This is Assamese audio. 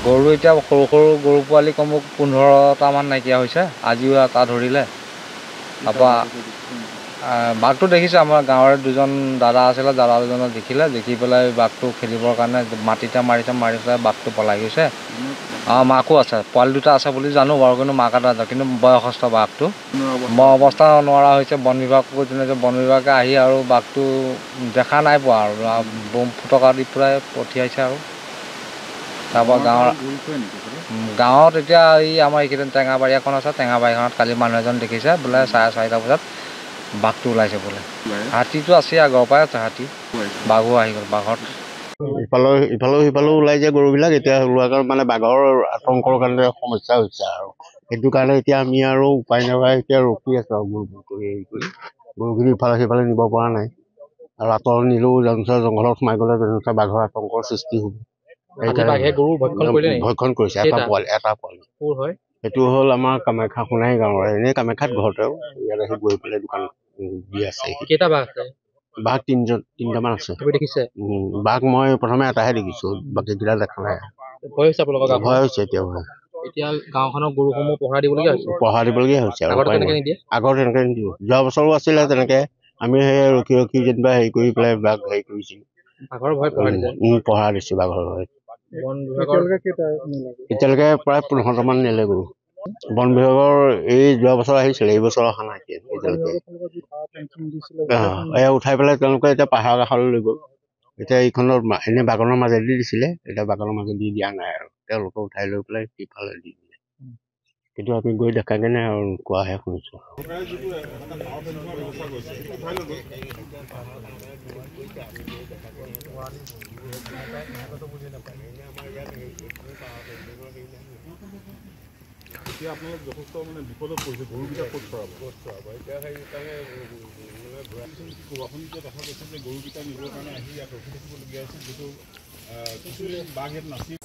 গৰু এতিয়া সৰু সৰু গৰু পোৱালি কমেও 15টামান নাইকিয়া হৈছে। আজিও এটা ধৰিলে। তাৰপৰা বাঘটো দেখিছে, আমাৰ গাঁৱৰে দুজন দাদা আছিলে, দাদা দুজনে দেখি পেলাই বাঘটো খেলিবৰ কাৰণে মাটিতে মাৰি পেলাই বাঘটো পলাই গৈছে। মাকো আছে, পোৱালি দুটা আছে বুলি জানো বাৰু, কিন্তু মাক এটা আছে, কিন্তু বয়সস্থ বাঘটো অৱস্থা নোৱাৰা হৈছে। বন বিভাগকো কৈছিলে, বন বিভাগে আহি আৰু বাঘটো দেখা নাই পোৱা আৰু বম ফুটকা দি পেলাই পঠিয়াইছে। আৰু তাৰপৰা গাঁৱত এতিয়া এই আমাৰ এইকেইদিন টেঙাবাৰী এখন আছে, টেঙাবাৰীখনত কালি মানুহ এজন দেখিছে বোলে 4:30 বজাত বাঘটো ওলাইছে বোলে। হাতীটো আছে, আগৰ পৰাই আছে হাতী, বাঘো আহি গ'ল। বাঘত ইফালেও সিফালেও ওলাই যায় গৰুবিলাক। এতিয়া ওলোৱাৰ কাৰণে মানে বাঘৰ আতংকৰ কাৰণে সমস্যা হৈছে আৰু সেইটো কাৰণে এতিয়া আমি আৰু উপায় নাপাই এতিয়া ৰখি আছো আৰু গৰুখিনি ইফালে সিফালে নিব পৰা নাই। আৰু আঁতৰ নিলেও জংঘলত সোমাই গ'লে বাঘৰ আতংকৰ সৃষ্টি হ'ব। ভক্ষণ কৰিছে এটা পোৱালি। সেইটো হ'ল আমাৰ কামাখ্যা সোণাই গাঁৱৰ, এনেই কামাখ্যাত ঘৰতে ইয়াত আহি গৈ পেলাই দোকান দি আছে। বাঘ তিনিটামান আছে। বাঘ মই প্ৰথমে এটাহে দেখিছো, বাকী কেইটা দেখা নাই। ভয় হৈছে এতিয়া গাঁওখনৰ গৰুসমূহ পহৰা দিবলগীয়া হৈছে আৰু আগৰ তেনেকে নিদিয়ে। যোৱা বছৰো আছিলে তেনেকে, আমি সেই ৰখি যেনিবা হেৰি কৰি পেলাই বাঘ হেৰি কৰিছিলো, পহৰা দিছো বাঘৰ ভয়। এতিয়ালৈকে প্ৰায় 15টামান নিলে গৰু। বন বিভাগৰ এই যোৱা বছৰ আহিছিলে, এই বছৰ অহা নাই এতিয়ালৈকে। উঠাই পেলাই তেওঁলোকে এতিয়া পাহাৰৰ কাষলৈ লৈ গ'ল। এতিয়া এইখনৰ এনে বাগানৰ মাজেদি দিছিলে, এতিয়া বাগানৰ মাজেদি দিয়া নাই আৰু তেওঁলোকে উঠাই লৈ পেলাই সিফালে দি দিলে। কিন্তু আমি গৈ দেখাগে নাই আৰু কোৱাহে শুনিছো। এতিয়া আপোনালোক যথেষ্ট মানে বিপদত পৰিছে, গৰুকেইটা ক'ত চৰাব? এতিয়া সেইকাৰণে আপুনি এতিয়া দেখা গৈছে যে গৰুকেইটা নিবৰ কাৰণে আহি ইয়াত ৰখি থাকিবলগীয়া হৈছে, যিহেতু কিছু বাঘ ইয়াত নাছিল।